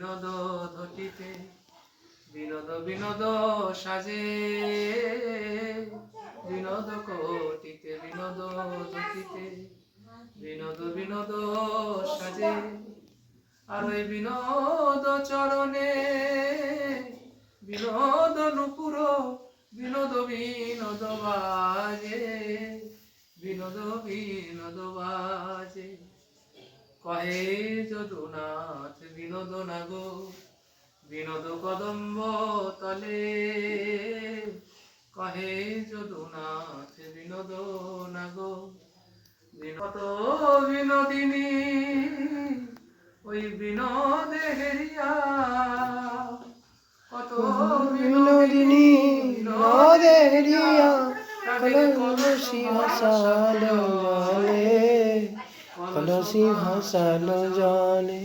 বিনোদ ধটিতে বিনোদ বিনোদ সাজে বিনোদ কোটিতে বিনোদ ধটিতে বিনোদ বিনোদ সাজে আর ওই বিনোদ চরণে বিনোদ নুপুর বিনোদ বিনোদ বাজে বিনোদ বিনোদ বাজে কহে যদুনাথ বিনোদ নাগো বিনোদ কদম্ব তলে কহে যদুনাথ বিনোদ নাগো কত বিনোদিনী ওই বিনোদে হেরিয়া কত বিনোদিনী বিনোদে হেরিয়া কলসি ভাসালো জলে কলসি ভাসালো জলে।